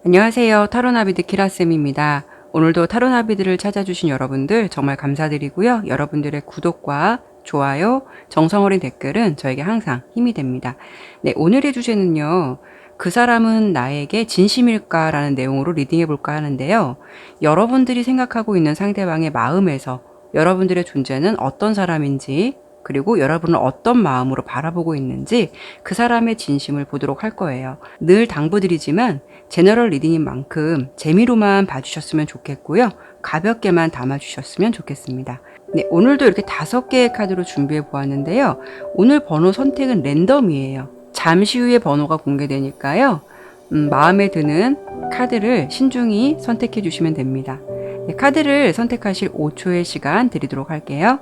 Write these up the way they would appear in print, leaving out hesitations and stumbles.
안녕하세요. 타로나비드 키라쌤입니다. 오늘도 타로나비드를 찾아주신 여러분들 정말 감사드리고요. 여러분들의 구독과 좋아요, 정성어린 댓글은 저에게 항상 힘이 됩니다. 네, 오늘의 주제는요. 그 사람은 나에게 진심일까? 라는 내용으로 리딩해 볼까 하는데요. 여러분들이 생각하고 있는 상대방의 마음에서 여러분들의 존재는 어떤 사람인지, 그리고 여러분은 어떤 마음으로 바라보고 있는지 그 사람의 진심을 보도록 할 거예요. 늘 당부드리지만 제너럴 리딩인 만큼 재미로만 봐주셨으면 좋겠고요. 가볍게만 담아주셨으면 좋겠습니다. 네, 오늘도 이렇게 5개의 카드로 준비해 보았는데요. 오늘 번호 선택은 랜덤이에요. 잠시 후에 번호가 공개되니까요. 마음에 드는 카드를 신중히 선택해 주시면 됩니다. 네, 카드를 선택하실 5초의 시간 드리도록 할게요.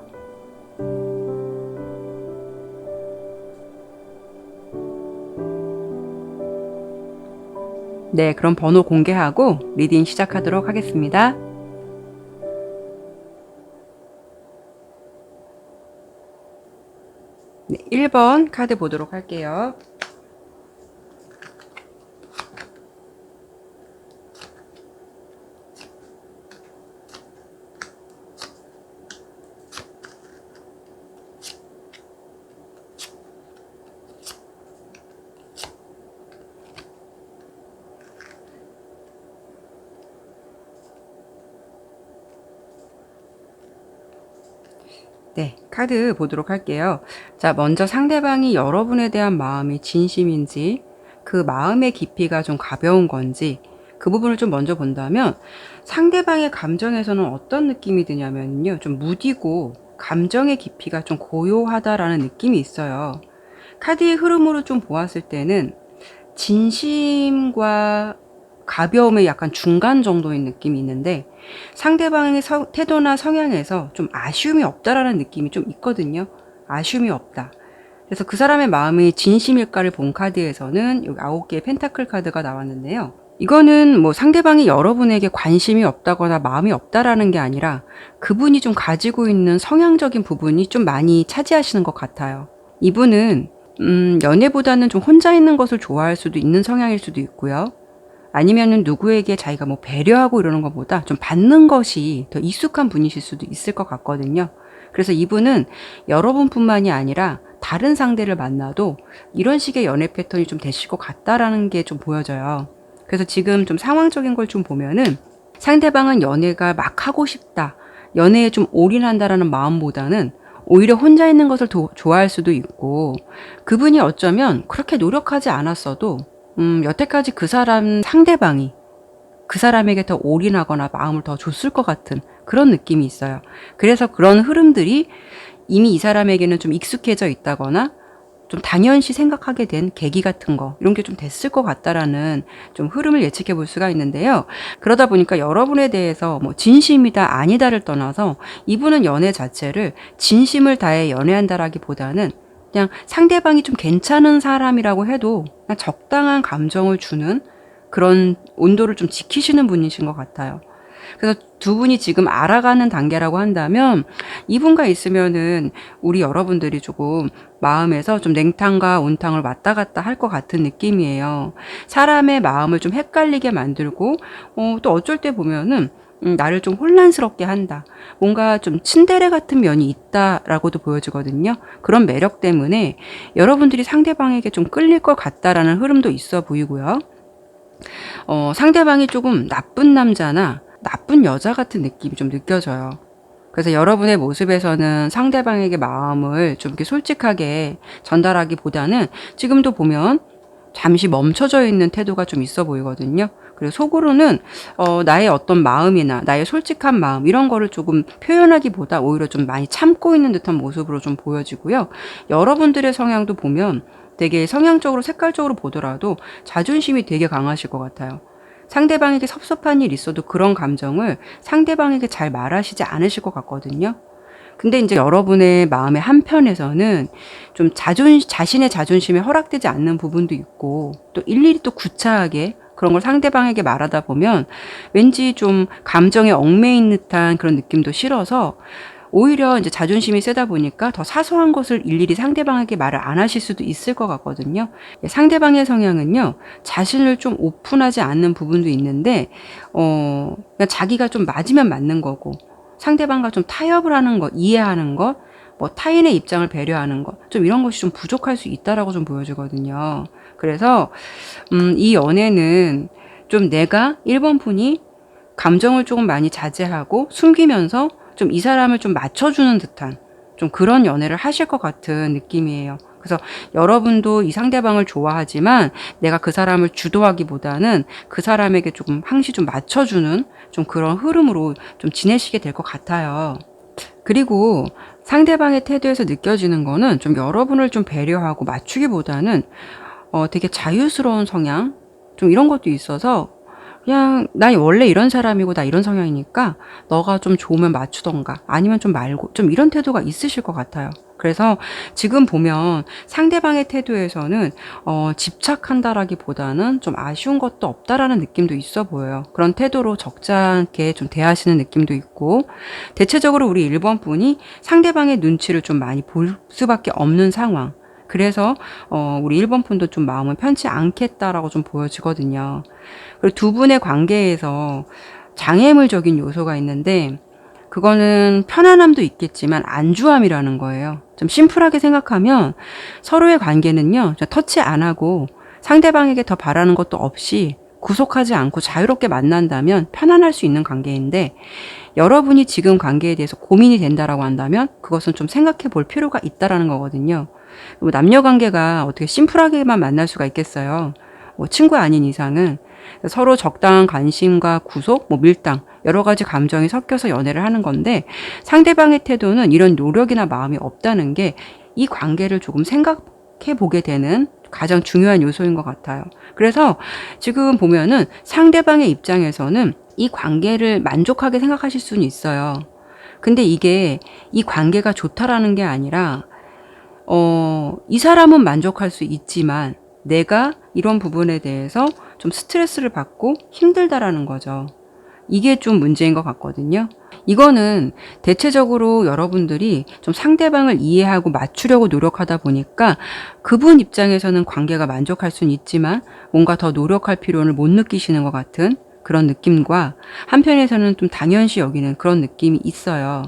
네, 그럼 번호 공개하고 리딩 시작하도록 하겠습니다. 네, 1번 카드 보도록 할게요. 네, 카드 보도록 할게요. 자, 먼저 상대방이 여러분에 대한 마음이 진심인지, 그 마음의 깊이가 좀 가벼운 건지, 그 부분을 좀 먼저 본다면, 상대방의 감정에서는 어떤 느낌이 드냐면요. 좀 무디고, 감정의 깊이가 좀 고요하다라는 느낌이 있어요. 카드의 흐름으로 좀 보았을 때는, 진심과 가벼움의 약간 중간 정도의 느낌이 있는데 상대방의 태도나 성향에서 좀 아쉬움이 없다라는 느낌이 좀 있거든요. 아쉬움이 없다. 그래서 그 사람의 마음이 진심일까를 본 카드에서는 여기 9개의 펜타클 카드가 나왔는데요. 이거는 뭐 상대방이 여러분에게 관심이 없다거나 마음이 없다라는 게 아니라 그분이 좀 가지고 있는 성향적인 부분이 좀 많이 차지하시는 것 같아요. 이분은 연애보다는 좀 혼자 있는 것을 좋아할 수도 있는 성향일 수도 있고요. 아니면은 누구에게 자기가 뭐 배려하고 이러는 것보다 좀 받는 것이 더 익숙한 분이실 수도 있을 것 같거든요. 그래서 이분은 여러분뿐만이 아니라 다른 상대를 만나도 이런 식의 연애 패턴이 좀 되실 것 같다라는 게 좀 보여져요. 그래서 지금 좀 상황적인 걸 좀 보면은 상대방은 연애가 막 하고 싶다, 연애에 좀 올인한다라는 마음보다는 오히려 혼자 있는 것을 더 좋아할 수도 있고 그분이 어쩌면 그렇게 노력하지 않았어도 여태까지 그 사람 상대방이 그 사람에게 더 올인하거나 마음을 더 줬을 것 같은 그런 느낌이 있어요. 그래서 그런 흐름들이 이미 이 사람에게는 좀 익숙해져 있다거나 좀 당연시 생각하게 된 계기 같은 거 이런 게 좀 됐을 것 같다라는 좀 흐름을 예측해 볼 수가 있는데요. 그러다 보니까 여러분에 대해서 뭐 진심이다 아니다를 떠나서 이분은 연애 자체를 진심을 다해 연애한다라기보다는 그냥 상대방이 좀 괜찮은 사람이라고 해도 그냥 적당한 감정을 주는 그런 온도를 좀 지키시는 분이신 것 같아요. 그래서 두 분이 지금 알아가는 단계라고 한다면 이분과 있으면은 우리 여러분들이 조금 마음에서 좀 냉탕과 온탕을 왔다 갔다 할 것 같은 느낌이에요. 사람의 마음을 좀 헷갈리게 만들고 또 어쩔 때 보면은 나를 좀 혼란스럽게 한다. 뭔가 좀 츤데레 같은 면이 있다라고도 보여지거든요. 그런 매력 때문에 여러분들이 상대방에게 좀 끌릴 것 같다라는 흐름도 있어 보이고요. 상대방이 조금 나쁜 남자나 나쁜 여자 같은 느낌이 좀 느껴져요. 그래서 여러분의 모습에서는 상대방에게 마음을 좀 이렇게 솔직하게 전달하기보다는 지금도 보면 잠시 멈춰져 있는 태도가 좀 있어 보이거든요. 그리고 속으로는 나의 어떤 마음이나 나의 솔직한 마음 이런 거를 조금 표현하기보다 오히려 좀 많이 참고 있는 듯한 모습으로 좀 보여지고요. 여러분들의 성향도 보면 되게 성향적으로 색깔적으로 보더라도 자존심이 되게 강하실 것 같아요. 상대방에게 섭섭한 일 있어도 그런 감정을 상대방에게 잘 말하시지 않으실 것 같거든요. 근데 이제 여러분의 마음의 한편에서는 좀 자신의 자존심에 허락되지 않는 부분도 있고 또 일일이 또 구차하게 그런 걸 상대방에게 말하다 보면 왠지 좀 감정에 얽매인 듯한 그런 느낌도 싫어서 오히려 이제 자존심이 세다 보니까 더 사소한 것을 일일이 상대방에게 말을 안 하실 수도 있을 것 같거든요. 상대방의 성향은요, 자신을 좀 오픈하지 않는 부분도 있는데, 그냥 자기가 좀 맞으면 맞는 거고, 상대방과 좀 타협을 하는 것, 이해하는 것, 뭐 타인의 입장을 배려하는 것, 좀 이런 것이 좀 부족할 수 있다라고 좀 보여지거든요. 그래서, 이 연애는 좀 내가 1번 분이 감정을 조금 많이 자제하고 숨기면서 좀 이 사람을 좀 맞춰주는 듯한 좀 그런 연애를 하실 것 같은 느낌이에요. 그래서 여러분도 이 상대방을 좋아하지만 내가 그 사람을 주도하기보다는 그 사람에게 조금 항시 좀 맞춰주는 좀 그런 흐름으로 좀 지내시게 될 것 같아요. 그리고 상대방의 태도에서 느껴지는 거는 좀 여러분을 좀 배려하고 맞추기보다는 되게 자유스러운 성향? 좀 이런 것도 있어서 그냥 나 원래 이런 사람이고 나 이런 성향이니까 너가 좀 좋으면 맞추던가 아니면 좀 말고 좀 이런 태도가 있으실 것 같아요. 그래서 지금 보면 상대방의 태도에서는 집착한다라기보다는 좀 아쉬운 것도 없다라는 느낌도 있어 보여요. 그런 태도로 적잖게 좀 대하시는 느낌도 있고 대체적으로 우리 1번 분이 상대방의 눈치를 좀 많이 볼 수밖에 없는 상황. 그래서 우리 1번 분도 좀 마음을 편치 않겠다라고 좀 보여지거든요. 그리고 두 분의 관계에서 장애물적인 요소가 있는데 그거는 편안함도 있겠지만 안주함이라는 거예요. 좀 심플하게 생각하면 서로의 관계는요, 터치 안 하고 상대방에게 더 바라는 것도 없이 구속하지 않고 자유롭게 만난다면 편안할 수 있는 관계인데 여러분이 지금 관계에 대해서 고민이 된다라고 한다면 그것은 좀 생각해 볼 필요가 있다라는 거거든요. 남녀 관계가 어떻게 심플하게만 만날 수가 있겠어요. 뭐 친구 아닌 이상은 서로 적당한 관심과 구속, 뭐 밀당, 여러 가지 감정이 섞여서 연애를 하는 건데 상대방의 태도는 이런 노력이나 마음이 없다는 게 이 관계를 조금 생각해 보게 되는 가장 중요한 요소인 것 같아요. 그래서 지금 보면은 상대방의 입장에서는 이 관계를 만족하게 생각하실 수는 있어요. 근데 이게 이 관계가 좋다라는 게 아니라 이 사람은 만족할 수 있지만 내가 이런 부분에 대해서 좀 스트레스를 받고 힘들다라는 거죠. 이게 좀 문제인 것 같거든요. 이거는 대체적으로 여러분들이 좀 상대방을 이해하고 맞추려고 노력하다 보니까 그분 입장에서는 관계가 만족할 수는 있지만 뭔가 더 노력할 필요를 못 느끼시는 것 같은 그런 느낌과 한편에서는 좀 당연시 여기는 그런 느낌이 있어요.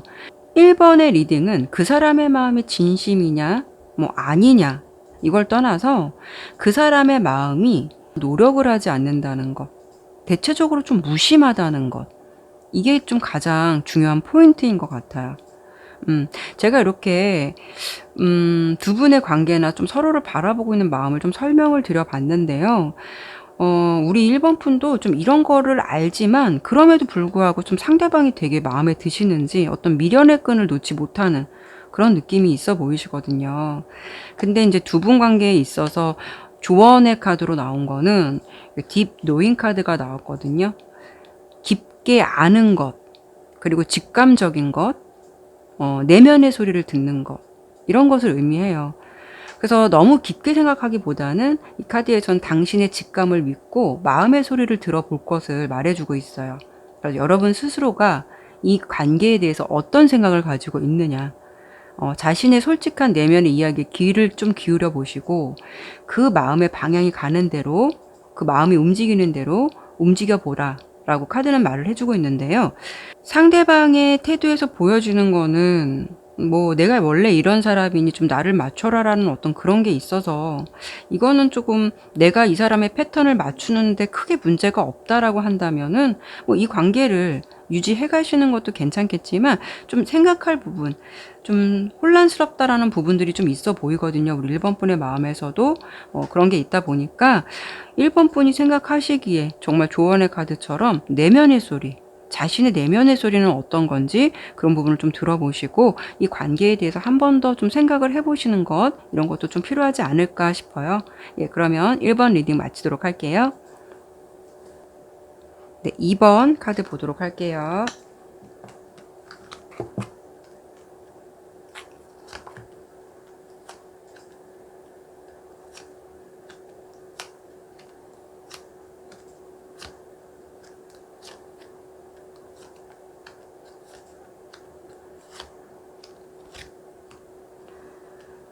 1번의 리딩은 그 사람의 마음이 진심이냐, 뭐 아니냐, 이걸 떠나서 그 사람의 마음이 노력을 하지 않는다는 것, 대체적으로 좀 무심하다는 것, 이게 좀 가장 중요한 포인트인 것 같아요. 제가 이렇게, 두 분의 관계나 좀 서로를 바라보고 있는 마음을 좀 설명을 드려봤는데요. 우리 1번 푼도 좀 이런 거를 알지만 그럼에도 불구하고 좀 상대방이 되게 마음에 드시는지 어떤 미련의 끈을 놓지 못하는 그런 느낌이 있어 보이시거든요. 근데 이제 두 분 관계에 있어서 조언의 카드로 나온 거는 딥 노인 카드가 나왔거든요. 깊게 아는 것, 그리고 직감적인 것, 내면의 소리를 듣는 것, 이런 것을 의미해요. 그래서 너무 깊게 생각하기보다는 이 카드에선 당신의 직감을 믿고 마음의 소리를 들어볼 것을 말해주고 있어요. 그래서 여러분 스스로가 이 관계에 대해서 어떤 생각을 가지고 있느냐, 자신의 솔직한 내면의 이야기에 귀를 좀 기울여 보시고 그 마음의 방향이 가는 대로, 그 마음이 움직이는 대로 움직여 보라 라고 카드는 말을 해주고 있는데요. 상대방의 태도에서 보여주는 거는 뭐 내가 원래 이런 사람이니 좀 나를 맞춰라라는 어떤 그런 게 있어서 이거는 조금 내가 이 사람의 패턴을 맞추는데 크게 문제가 없다라고 한다면은 뭐 이 관계를 유지해 가시는 것도 괜찮겠지만 좀 생각할 부분, 좀 혼란스럽다라는 부분들이 좀 있어 보이거든요. 우리 1번 분의 마음에서도 그런 게 있다 보니까 1번 분이 생각하시기에 정말 조언의 카드처럼 내면의 소리, 자신의 내면의 소리는 어떤 건지 그런 부분을 좀 들어보시고 이 관계에 대해서 한 번 더 좀 생각을 해보시는 것 이런 것도 좀 필요하지 않을까 싶어요. 예, 그러면 1번 리딩 마치도록 할게요. 네, 2번 카드 보도록 할게요.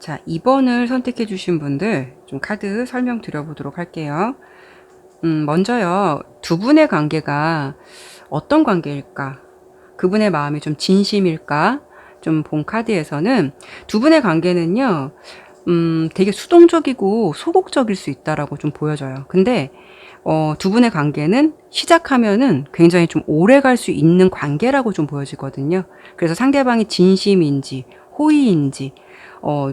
자, 2번을 선택해 주신 분들 좀 카드 설명 드려보도록 할게요. 먼저요, 두 분의 관계가 어떤 관계일까? 그분의 마음이 좀 진심일까? 좀 본 카드에서는 두 분의 관계는요, 되게 수동적이고 소극적일 수 있다라고 좀 보여져요. 근데 두 분의 관계는 시작하면은 굉장히 좀 오래 갈 수 있는 관계라고 좀 보여지거든요. 그래서 상대방이 진심인지 호의인지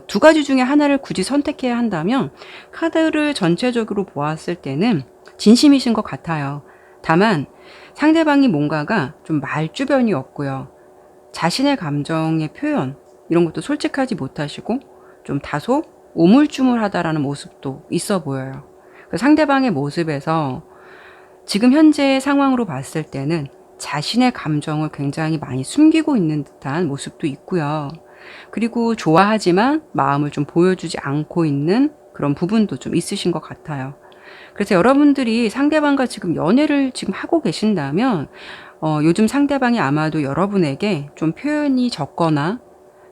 두 가지 중에 하나를 굳이 선택해야 한다면 카드를 전체적으로 보았을 때는 진심이신 것 같아요. 다만 상대방이 뭔가가 좀 말주변이 없고요. 자신의 감정의 표현 이런 것도 솔직하지 못하시고 좀 다소 우물쭈물하다라는 모습도 있어 보여요. 그 상대방의 모습에서 지금 현재의 상황으로 봤을 때는 자신의 감정을 굉장히 많이 숨기고 있는 듯한 모습도 있고요. 그리고 좋아하지만 마음을 좀 보여주지 않고 있는 그런 부분도 좀 있으신 것 같아요. 그래서 여러분들이 상대방과 지금 연애를 지금 하고 계신다면 요즘 상대방이 아마도 여러분에게 좀 표현이 적거나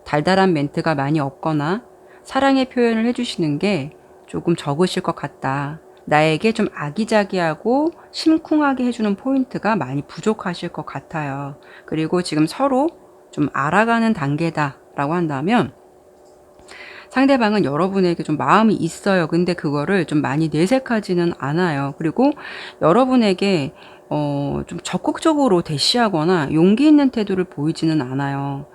달달한 멘트가 많이 없거나 사랑의 표현을 해주시는 게 조금 적으실 것 같다. 나에게 좀 아기자기하고 심쿵하게 해주는 포인트가 많이 부족하실 것 같아요. 그리고 지금 서로 좀 알아가는 단계다라고 한다면 상대방은 여러분에게 좀 마음이 있어요. 근데 그거를 좀 많이 내색하지는 않아요. 그리고 여러분에게 좀 적극적으로 대시하거나 용기 있는 태도를 보이지는 않아요.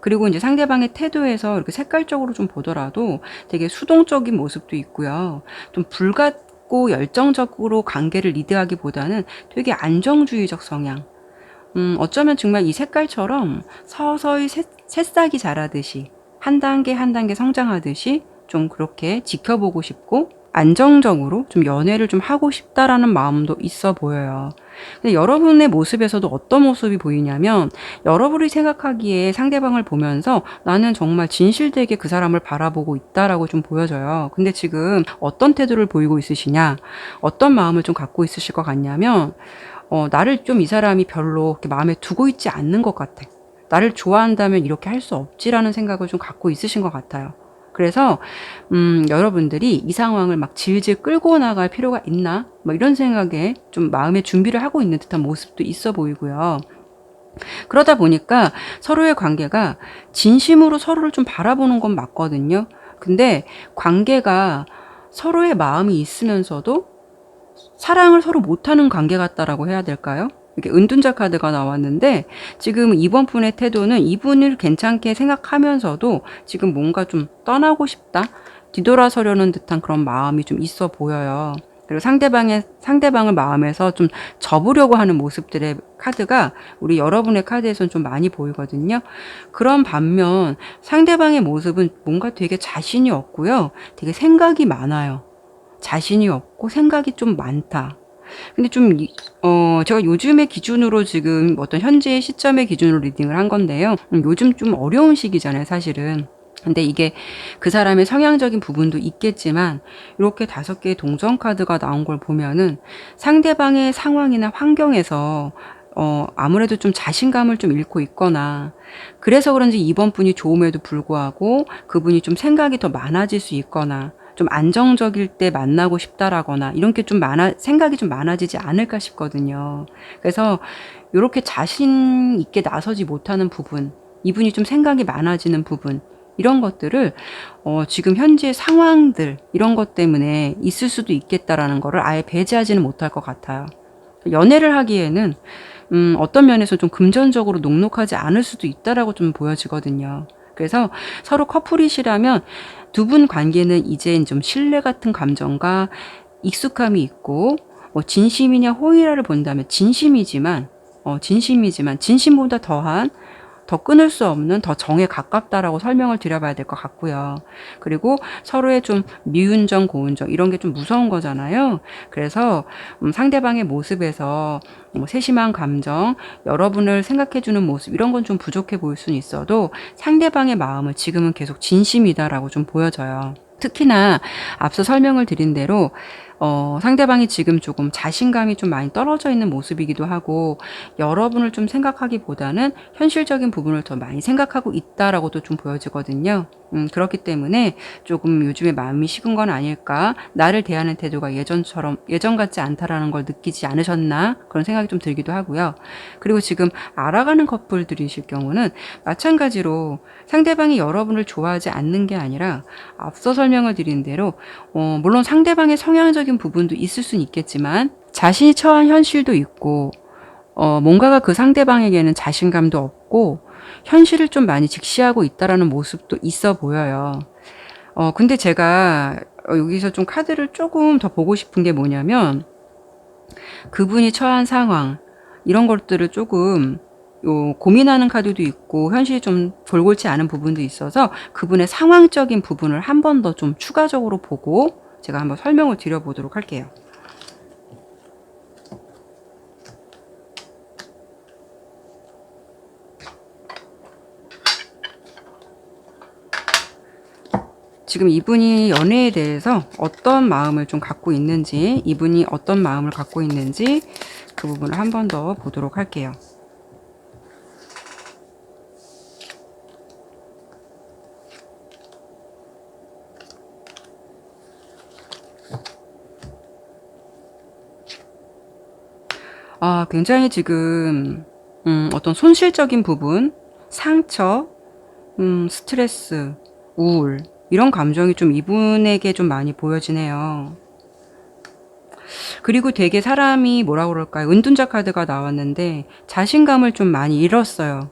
그리고 이제 상대방의 태도에서 이렇게 색깔적으로 좀 보더라도 되게 수동적인 모습도 있고요. 좀 불같고 열정적으로 관계를 리드하기보다는 되게 안정주의적 성향. 어쩌면 정말 이 색깔처럼 서서히 새싹이 자라듯이 한 단계 한 단계 성장하듯이 좀 그렇게 지켜보고 싶고 안정적으로 좀 연애를 좀 하고 싶다라는 마음도 있어 보여요. 근데 여러분의 모습에서도 어떤 모습이 보이냐면 여러분이 생각하기에 상대방을 보면서 나는 정말 진실되게 그 사람을 바라보고 있다라고 좀 보여져요. 근데 지금 어떤 태도를 보이고 있으시냐? 어떤 마음을 좀 갖고 있으실 것 같냐면 나를 좀 이 사람이 별로 이렇게 마음에 두고 있지 않는 것 같아. 나를 좋아한다면 이렇게 할 수 없지라는 생각을 좀 갖고 있으신 것 같아요. 그래서 여러분들이 이 상황을 막 질질 끌고 나갈 필요가 있나? 뭐 이런 생각에 좀 마음의 준비를 하고 있는 듯한 모습도 있어 보이고요. 그러다 보니까 서로의 관계가 진심으로 서로를 좀 바라보는 건 맞거든요. 근데 관계가 서로의 마음이 있으면서도 사랑을 서로 못하는 관계 같다라고 해야 될까요? 이렇게 은둔자 카드가 나왔는데 지금 이번 분의 태도는 이분을 괜찮게 생각하면서도 지금 뭔가 좀 떠나고 싶다, 뒤돌아서려는 듯한 그런 마음이 좀 있어 보여요. 그리고 상대방을 마음에서 좀 접으려고 하는 모습들의 카드가 우리 여러분의 카드에서는 좀 많이 보이거든요. 그런 반면 상대방의 모습은 뭔가 되게 자신이 없고요. 되게 생각이 많아요. 자신이 없고 생각이 좀 많다. 근데 좀 제가 요즘의 기준으로 지금 어떤 현재의 시점의 기준으로 리딩을 한 건데요. 요즘 좀 어려운 시기잖아요, 사실은. 근데 이게 그 사람의 성향적인 부분도 있겠지만 이렇게 5개의 동전 카드가 나온 걸 보면은 상대방의 상황이나 환경에서 아무래도 좀 자신감을 좀 잃고 있거나 그래서 그런지 이번 분이 좋음에도 불구하고 그분이 좀 생각이 더 많아질 수 있거나 좀 안정적일 때 만나고 싶다라거나 이런 게 좀 생각이 좀 많아지지 않을까 싶거든요. 그래서 이렇게 자신 있게 나서지 못하는 부분, 이분이 좀 생각이 많아지는 부분, 이런 것들을 지금 현재 상황들 이런 것 때문에 있을 수도 있겠다라는 거를 아예 배제하지는 못할 것 같아요. 연애를 하기에는 어떤 면에서 좀 금전적으로 녹록하지 않을 수도 있다라고 좀 보여지거든요. 그래서 서로 커플이시라면 두 분 관계는 이제 좀 신뢰 같은 감정과 익숙함이 있고 진심이냐 호의라를 본다면 진심이지만 진심보다 더 끊을 수 없는 더 정에 가깝다라고 설명을 드려봐야 될 것 같고요. 그리고 서로의 좀 미운정, 고운정 이런 게 좀 무서운 거잖아요. 그래서 상대방의 모습에서 세심한 감정, 여러분을 생각해주는 모습 이런 건 좀 부족해 보일 수는 있어도 상대방의 마음은 지금은 계속 진심이다라고 좀 보여져요. 특히나 앞서 설명을 드린 대로 상대방이 지금 조금 자신감이 좀 많이 떨어져 있는 모습이기도 하고 여러분을 좀 생각하기보다는 현실적인 부분을 더 많이 생각하고 있다라고도 좀 보여지거든요. 그렇기 때문에 조금 요즘에 마음이 식은 건 아닐까, 나를 대하는 태도가 예전 같지 않다라는 걸 느끼지 않으셨나 그런 생각이 좀 들기도 하고요. 그리고 지금 알아가는 커플들이실 경우는 마찬가지로 상대방이 여러분을 좋아하지 않는 게 아니라 앞서 설명을 드린 대로 물론 상대방의 성향적인 부분도 있을 수는 있겠지만 자신이 처한 현실도 있고 뭔가가 그 상대방에게는 자신감도 없고 현실을 좀 많이 직시하고 있다라는 모습도 있어 보여요. 근데 제가 여기서 좀 카드를 조금 더 보고 싶은 게 뭐냐면 그분이 처한 상황 이런 것들을 조금 고민하는 카드도 있고 현실이 좀 돌골치 않은 부분도 있어서 그분의 상황적인 부분을 한 번 더 좀 추가적으로 보고 제가 한번 설명을 드려보도록 할게요. 지금 이분이 연애에 대해서 어떤 마음을 좀 갖고 있는지, 이분이 어떤 마음을 갖고 있는지 그 부분을 한 번 더 보도록 할게요. 굉장히 지금 어떤 손실적인 부분, 상처, 스트레스, 우울 이런 감정이 좀 이분에게 좀 많이 보여지네요. 그리고 되게 사람이 뭐라 그럴까요? 은둔자 카드가 나왔는데 자신감을 좀 많이 잃었어요.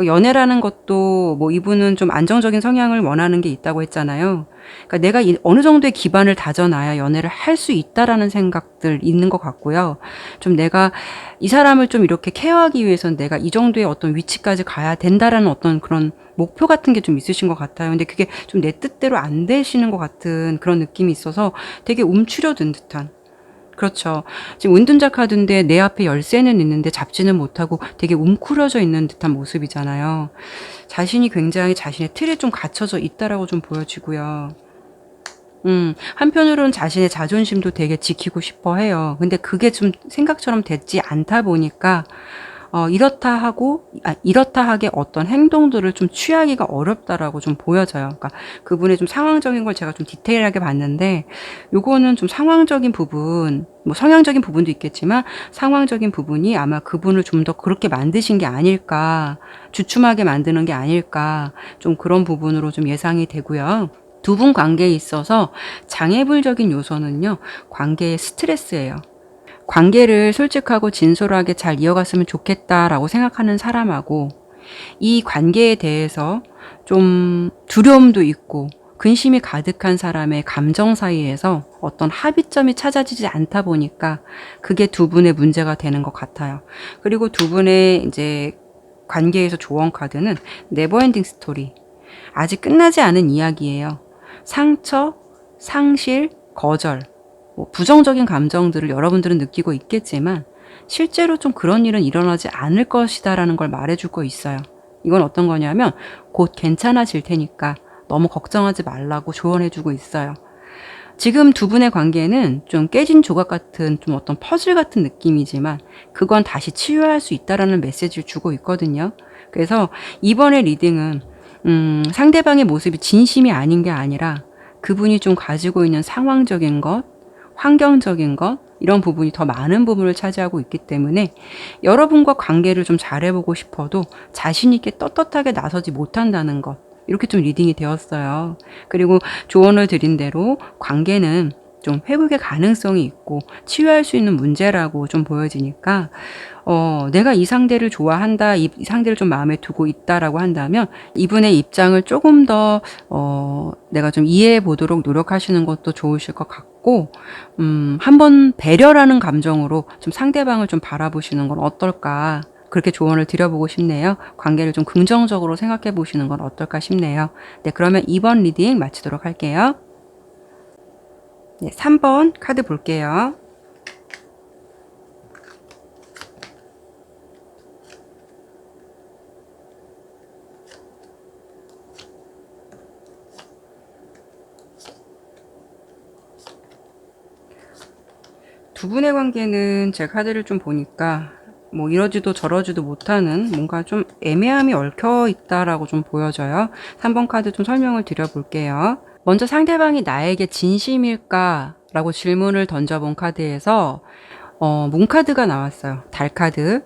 연애라는 것도 뭐 이분은 좀 안정적인 성향을 원하는 게 있다고 했잖아요. 그러니까 내가 어느 정도의 기반을 다져놔야 연애를 할 수 있다라는 생각들 있는 것 같고요. 좀 내가 이 사람을 좀 이렇게 케어하기 위해서는 내가 이 정도의 어떤 위치까지 가야 된다라는 어떤 그런 목표 같은 게 좀 있으신 것 같아요. 근데 그게 좀 내 뜻대로 안 되시는 것 같은 그런 느낌이 있어서 되게 움츠려든 듯한. 그렇죠. 지금 은둔자 카드인데 내 앞에 열쇠는 있는데 잡지는 못하고 되게 웅크려져 있는 듯한 모습이잖아요. 자신이 굉장히 자신의 틀에 좀 갇혀져 있다라고 좀 보여지고요. 한편으로는 자신의 자존심도 되게 지키고 싶어 해요. 근데 그게 좀 생각처럼 됐지 않다 보니까 이렇다 하게 어떤 행동들을 좀 취하기가 어렵다라고 좀 보여져요. 그러니까 그분의 좀 상황적인 걸 제가 좀 디테일하게 봤는데, 요거는 좀 상황적인 부분, 뭐 성향적인 부분도 있겠지만, 상황적인 부분이 아마 그분을 좀 더 그렇게 만드신 게 아닐까, 주춤하게 만드는 게 아닐까, 좀 그런 부분으로 좀 예상이 되고요. 두 분 관계에 있어서 장애물적인 요소는요, 관계의 스트레스예요. 관계를 솔직하고 진솔하게 잘 이어갔으면 좋겠다라고 생각하는 사람하고 이 관계에 대해서 좀 두려움도 있고 근심이 가득한 사람의 감정 사이에서 어떤 합의점이 찾아지지 않다 보니까 그게 두 분의 문제가 되는 것 같아요. 그리고 두 분의 이제 관계에서 조언 카드는 네버엔딩 스토리. 아직 끝나지 않은 이야기예요. 상처, 상실, 거절, 뭐 부정적인 감정들을 여러분들은 느끼고 있겠지만 실제로 좀 그런 일은 일어나지 않을 것이다라는 걸 말해줄 거 있어요. 이건 어떤 거냐면 곧 괜찮아질 테니까 너무 걱정하지 말라고 조언해주고 있어요. 지금 두 분의 관계는 좀 깨진 조각 같은 좀 어떤 퍼즐 같은 느낌이지만 그건 다시 치유할 수 있다라는 메시지를 주고 있거든요. 그래서 이번의 리딩은 상대방의 모습이 진심이 아닌 게 아니라 그분이 좀 가지고 있는 상황적인 것, 환경적인 것, 이런 부분이 더 많은 부분을 차지하고 있기 때문에 여러분과 관계를 좀 잘해보고 싶어도 자신있게 떳떳하게 나서지 못한다는 것. 이렇게 좀 리딩이 되었어요. 그리고 조언을 드린 대로 관계는 좀 회복의 가능성이 있고 치유할 수 있는 문제라고 좀 보여지니까 내가 이 상대를 좋아한다, 이 상대를 좀 마음에 두고 있다라고 한다면 이분의 입장을 조금 더 내가 좀 이해해 보도록 노력하시는 것도 좋으실 것 같고 한번 배려라는 감정으로 좀 상대방을 좀 바라보시는 건 어떨까, 그렇게 조언을 드려보고 싶네요. 관계를 좀 긍정적으로 생각해 보시는 건 어떨까 싶네요. 네, 그러면 2번 리딩 마치도록 할게요. 네, 3번 카드 볼게요. 두 분의 관계는 제 카드를 좀 보니까 뭐 이러지도 저러지도 못하는 뭔가 좀 애매함이 얽혀 있다라고 좀 보여져요. 3번 카드 좀 설명을 드려볼게요. 먼저 상대방이 나에게 진심일까? 라고 질문을 던져본 카드에서 문카드가 나왔어요. 달카드.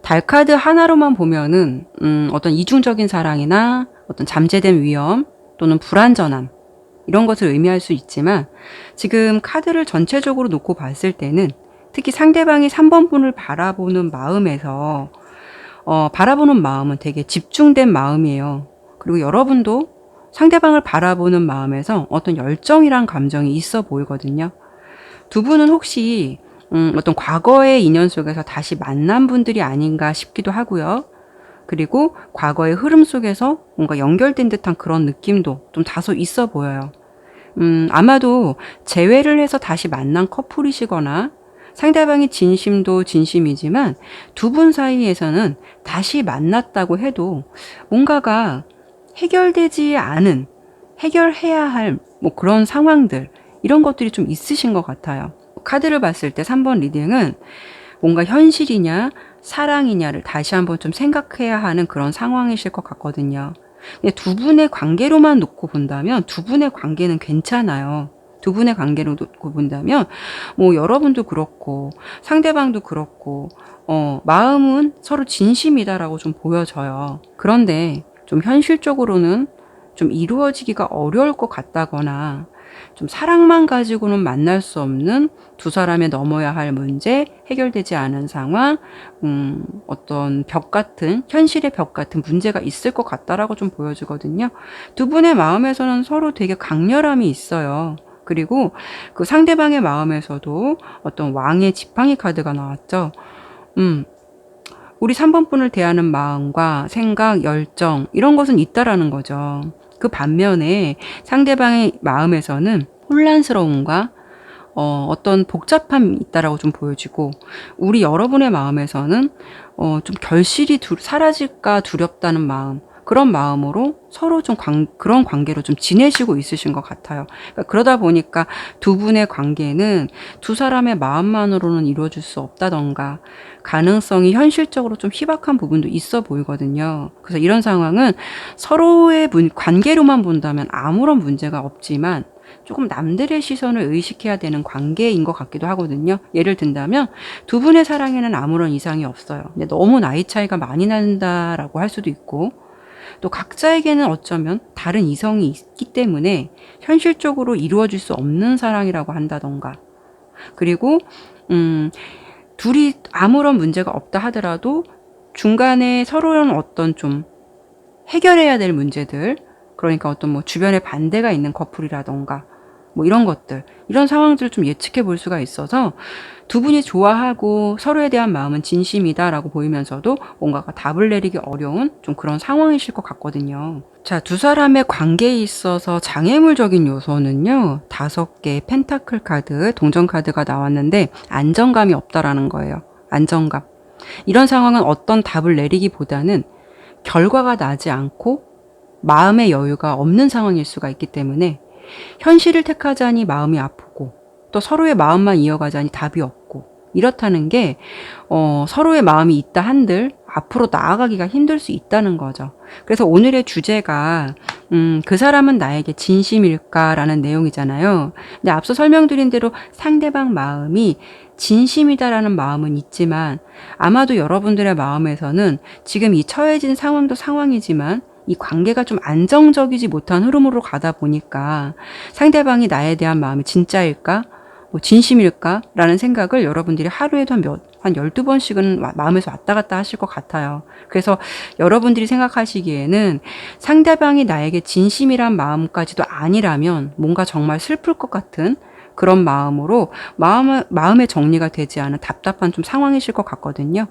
달카드 하나로만 보면은 어떤 이중적인 사랑이나 어떤 잠재된 위험 또는 불완전함 이런 것을 의미할 수 있지만 지금 카드를 전체적으로 놓고 봤을 때는 특히 상대방이 3번 분을 바라보는 마음에서 바라보는 마음은 되게 집중된 마음이에요. 그리고 여러분도 상대방을 바라보는 마음에서 어떤 열정이란 감정이 있어 보이거든요. 두 분은 혹시 어떤 과거의 인연 속에서 다시 만난 분들이 아닌가 싶기도 하고요. 그리고 과거의 흐름 속에서 뭔가 연결된 듯한 그런 느낌도 좀 다소 있어 보여요. 아마도 재회를 해서 다시 만난 커플이시거나 상대방의 진심도 진심이지만 두 분 사이에서는 다시 만났다고 해도 뭔가가 해결되지 않은, 해결해야 할 뭐 그런 상황들, 이런 것들이 좀 있으신 것 같아요. 카드를 봤을 때 3번 리딩은 뭔가 현실이냐 사랑이냐를 다시 한번 좀 생각해야 하는 그런 상황이실 것 같거든요. 근데 두 분의 관계로만 놓고 본다면 두 분의 관계는 괜찮아요. 두 분의 관계로 놓고 본다면 뭐 여러분도 그렇고 상대방도 그렇고 마음은 서로 진심이다라고 좀 보여져요. 그런데 좀 현실적으로는 좀 이루어지기가 어려울 것 같다거나 좀 사랑만 가지고는 만날 수 없는 두 사람의 넘어야 할 문제, 해결되지 않은 상황, 어떤 벽 같은, 현실의 벽 같은 문제가 있을 것 같다라고 좀 보여지거든요. 두 분의 마음에서는 서로 되게 강렬함이 있어요. 그리고 그 상대방의 마음에서도 어떤 왕의 지팡이 카드가 나왔죠. 우리 3번 분을 대하는 마음과 생각, 열정, 이런 것은 있다라는 거죠. 그 반면에 상대방의 마음에서는 혼란스러움과 어떤 복잡함이 있다라고 좀 보여지고 우리 여러분의 마음에서는 좀 결실이 사라질까 두렵다는 마음, 그런 마음으로 서로 좀 그런 관계로 좀 지내시고 있으신 것 같아요. 그러니까 그러다 보니까 두 분의 관계는 두 사람의 마음만으로는 이루어질 수 없다던가 가능성이 현실적으로 좀 희박한 부분도 있어 보이거든요. 그래서 이런 상황은 서로의 관계로만 본다면 아무런 문제가 없지만 조금 남들의 시선을 의식해야 되는 관계인 것 같기도 하거든요. 예를 든다면 두 분의 사랑에는 아무런 이상이 없어요. 근데 너무 나이 차이가 많이 난다라고 할 수도 있고 또 각자에게는 어쩌면 다른 이성이 있기 때문에 현실적으로 이루어질 수 없는 사랑이라고 한다던가 그리고 둘이 아무런 문제가 없다 하더라도 중간에 서로는 어떤 좀 해결해야 될 문제들 그러니까 어떤 뭐 주변에 반대가 있는 커플이라던가 뭐 이런 것들 이런 상황들을 좀 예측해 볼 수가 있어서 두 분이 좋아하고 서로에 대한 마음은 진심이다라고 보이면서도 뭔가가 답을 내리기 어려운 좀 그런 상황이실 것 같거든요. 자, 두 사람의 관계에 있어서 장애물적인 요소는요. 5개의 펜타클 카드, 동전 카드가 나왔는데 안정감이 없다라는 거예요. 안정감. 이런 상황은 어떤 답을 내리기보다는 결과가 나지 않고 마음의 여유가 없는 상황일 수가 있기 때문에 현실을 택하자니 마음이 아프고 또 서로의 마음만 이어가자니 답이 없고 이렇다는 게 서로의 마음이 있다 한들 앞으로 나아가기가 힘들 수 있다는 거죠. 그래서 오늘의 주제가 그 사람은 나에게 진심일까라는 내용이잖아요. 근데 앞서 설명드린 대로 상대방 마음이 진심이다라는 마음은 있지만 아마도 여러분들의 마음에서는 지금 이 처해진 상황도 상황이지만 이 관계가 좀 안정적이지 못한 흐름으로 가다 보니까 상대방이 나에 대한 마음이 진짜일까? 뭐 진심일까? 라는 생각을 여러분들이 하루에도 한 12번씩은 마음에서 왔다 갔다 하실 것 같아요. 그래서 여러분들이 생각하시기에는 상대방이 나에게 진심이란 마음까지도 아니라면 뭔가 정말 슬플 것 같은 그런 마음으로 마음의 정리가 되지 않은 답답한 좀 상황이실 것 같거든요.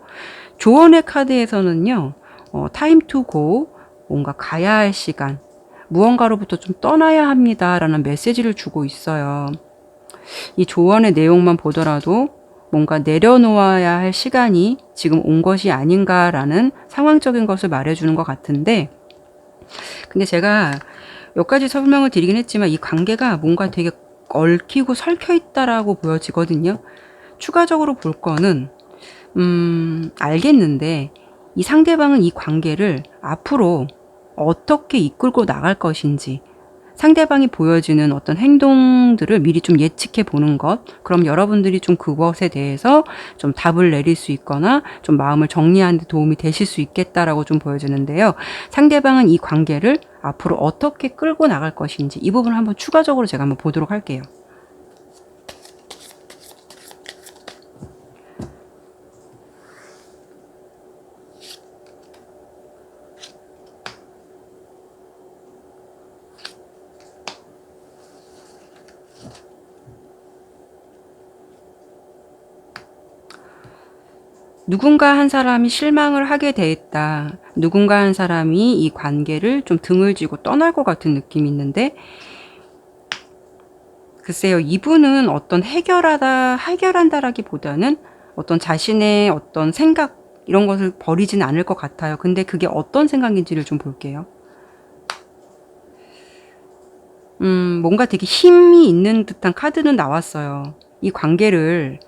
조언의 카드에서는요, time to go, 뭔가 가야 할 시간, 무언가로부터 좀 떠나야 합니다라는 메시지를 주고 있어요. 이 조언의 내용만 보더라도 뭔가 내려놓아야 할 시간이 지금 온 것이 아닌가라는 상황적인 것을 말해주는 것 같은데 근데 제가 몇 가지 설명을 드리긴 했지만 이 관계가 뭔가 되게 얽히고 설켜 있다라고 보여지거든요. 추가적으로 볼 거는, 알겠는데, 이 상대방은 이 관계를 앞으로 어떻게 이끌고 나갈 것인지, 상대방이 보여주는 어떤 행동들을 미리 좀 예측해 보는 것. 그럼 여러분들이 좀 그것에 대해서 좀 답을 내릴 수 있거나 좀 마음을 정리하는 데 도움이 되실 수 있겠다라고 좀 보여주는데요. 상대방은 이 관계를 앞으로 어떻게 끌고 나갈 것인지 이 부분을 한번 추가적으로 제가 한번 보도록 할게요. 누군가 한 사람이 실망을 하게 돼 있다. 누군가 한 사람이 이 관계를 좀 등을 지고 떠날 것 같은 느낌이 있는데, 글쎄요, 이분은 어떤 해결한다라기보다는 어떤 자신의 어떤 생각, 이런 것을 버리지는 않을 것 같아요. 근데 그게 어떤 생각인지를 좀 볼게요. 뭔가 되게 힘이 있는 듯한 카드는 나왔어요. 이 관계를,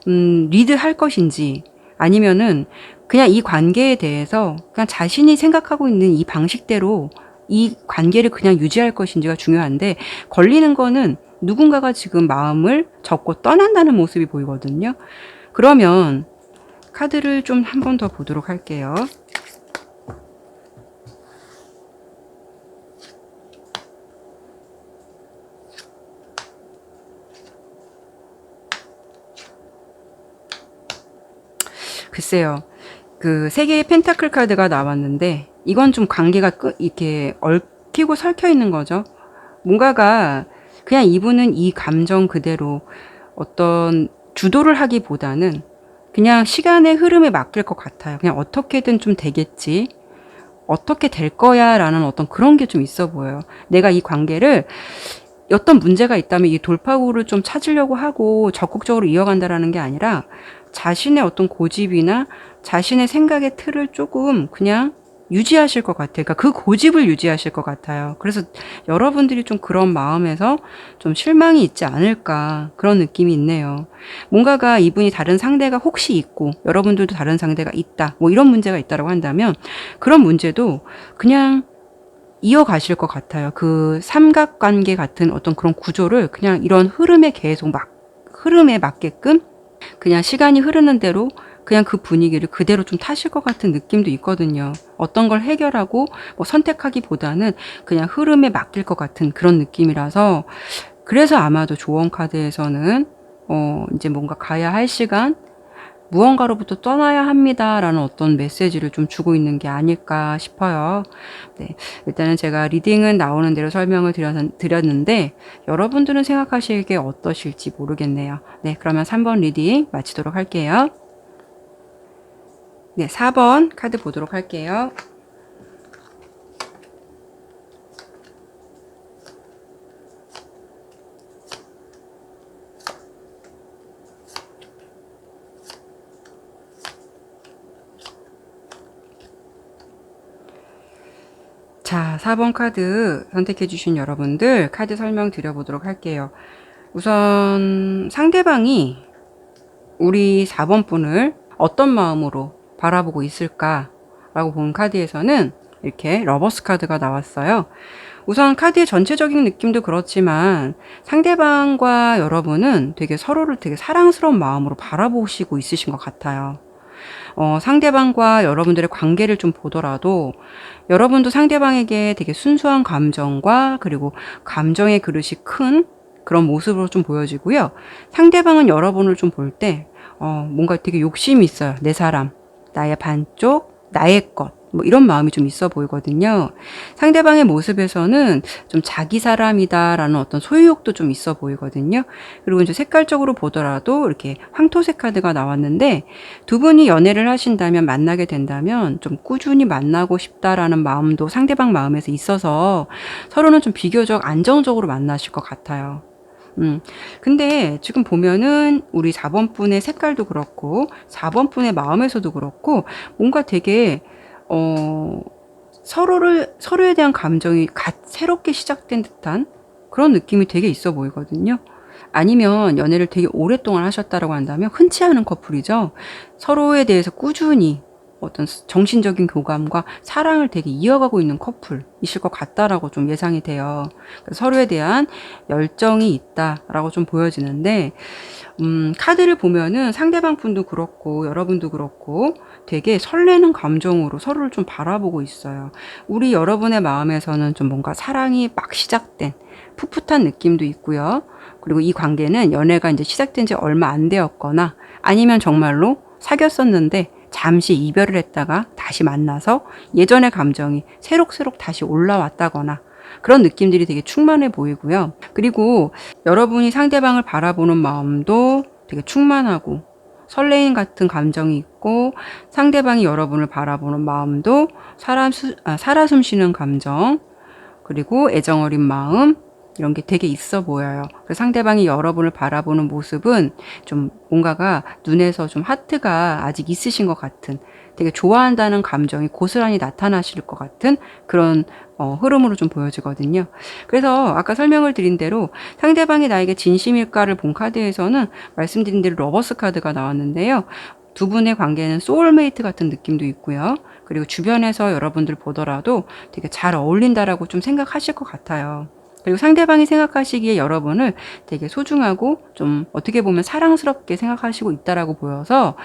리드할 것인지, 아니면은 그냥 이 관계에 대해서 그냥 자신이 생각하고 있는 이 방식대로 이 관계를 그냥 유지할 것인지가 중요한데, 걸리는 거는 누군가가 지금 마음을 접고 떠난다는 모습이 보이거든요. 그러면 카드를 좀 한 번 더 보도록 할게요. 글쎄요. 그 세 개의 펜타클 카드가 나왔는데, 이건 좀 관계가 이렇게 얽히고 설켜 있는 거죠. 뭔가가 그냥 이분은 이 감정 그대로 어떤 주도를 하기보다는 그냥 시간의 흐름에 맡길 것 같아요. 그냥 어떻게든 좀 되겠지. 어떻게 될 거야 라는 어떤 그런 게 좀 있어 보여요. 내가 이 관계를 어떤 문제가 있다면 이 돌파구를 좀 찾으려고 하고 적극적으로 이어간다라는 게 아니라 자신의 어떤 고집이나 자신의 생각의 틀을 조금 그냥 유지하실 것 같아요. 그러니까 그 고집을 유지하실 것 같아요. 그래서 여러분들이 좀 그런 마음에서 좀 실망이 있지 않을까 그런 느낌이 있네요. 뭔가가 이분이 다른 상대가 혹시 있고 여러분들도 다른 상대가 있다. 뭐 이런 문제가 있다라고 한다면 그런 문제도 그냥 이어가실 것 같아요. 그 삼각관계 같은 어떤 그런 구조를 그냥 이런 흐름에 계속 흐름에 맞게끔 그냥 시간이 흐르는 대로 그냥 그 분위기를 그대로 좀 타실 것 같은 느낌도 있거든요. 어떤 걸 해결하고 뭐 선택하기보다는 그냥 흐름에 맡길 것 같은 그런 느낌이라서, 그래서 아마도 조언 카드에서는 이제 뭔가 가야 할 시간, 무언가로부터 떠나야 합니다라는 어떤 메시지를 좀 주고 있는 게 아닐까 싶어요. 네, 일단은 제가 리딩은 나오는 대로 설명을 드렸는데 여러분들은 생각하시기에 어떠실지 모르겠네요. 네, 그러면 3번 리딩 마치도록 할게요. 네, 4번 카드 보도록 할게요. 자, 4번 카드 선택해 주신 여러분들 카드 설명 드려보도록 할게요. 우선 상대방이 우리 4번 분을 어떤 마음으로 바라보고 있을까라고 본 카드에서는 이렇게 러버스 카드가 나왔어요. 우선 카드의 전체적인 느낌도 그렇지만 상대방과 여러분은 되게 서로를 되게 사랑스러운 마음으로 바라보시고 있으신 것 같아요. 상대방과 여러분들의 관계를 좀 보더라도 여러분도 상대방에게 되게 순수한 감정과 그리고 감정의 그릇이 큰 그런 모습으로 좀 보여지고요. 상대방은 여러분을 좀 볼 때 뭔가 되게 욕심이 있어요. 내 사람, 나의 반쪽, 나의 것. 뭐 이런 마음이 좀 있어 보이거든요. 상대방의 모습에서는 좀 자기 사람이다라는 어떤 소유욕도 좀 있어 보이거든요. 그리고 이제 색깔적으로 보더라도 이렇게 황토색 카드가 나왔는데 두 분이 연애를 하신다면 만나게 된다면 좀 꾸준히 만나고 싶다라는 마음도 상대방 마음에서 있어서 서로는 좀 비교적 안정적으로 만나실 것 같아요. 근데 지금 보면은 우리 4번 분의 색깔도 그렇고 4번 분의 마음에서도 그렇고 뭔가 되게 서로에 대한 감정이 새롭게 시작된 듯한 그런 느낌이 되게 있어 보이거든요. 아니면 연애를 되게 오랫동안 하셨다라고 한다면 흔치 않은 커플이죠. 서로에 대해서 꾸준히 어떤 정신적인 교감과 사랑을 되게 이어가고 있는 커플이실 것 같다라고 좀 예상이 돼요. 서로에 대한 열정이 있다라고 좀 보여지는데, 카드를 보면은 상대방 분도 그렇고 여러분도 그렇고 되게 설레는 감정으로 서로를 좀 바라보고 있어요. 우리 여러분의 마음에서는 좀 뭔가 사랑이 막 시작된 풋풋한 느낌도 있고요. 그리고 이 관계는 연애가 이제 시작된 지 얼마 안 되었거나 아니면 정말로 사귀었었는데 잠시 이별을 했다가 다시 만나서 예전의 감정이 새록새록 다시 올라왔다거나 그런 느낌들이 되게 충만해 보이고요. 그리고 여러분이 상대방을 바라보는 마음도 되게 충만하고 설레임 같은 감정이 있고, 상대방이 여러분을 바라보는 마음도 살아 숨쉬는 감정, 그리고 애정 어린 마음, 이런 게 되게 있어 보여요. 그래서 상대방이 여러분을 바라보는 모습은 좀 뭔가가 눈에서 좀 하트가 아직 있으신 것 같은, 되게 좋아한다는 감정이 고스란히 나타나실 것 같은 그런 흐름으로 좀 보여지거든요. 그래서 아까 설명을 드린 대로 상대방이 나에게 진심일까를 본 카드에서는 말씀드린 대로 러버스 카드가 나왔는데요. 두 분의 관계는 소울메이트 같은 느낌도 있고요. 그리고 주변에서 여러분들 보더라도 되게 잘 어울린다라고 좀 생각하실 것 같아요. 그리고 상대방이 생각하시기에 여러분을 되게 소중하고 좀 어떻게 보면 사랑스럽게 생각하시고 있다라고 보여서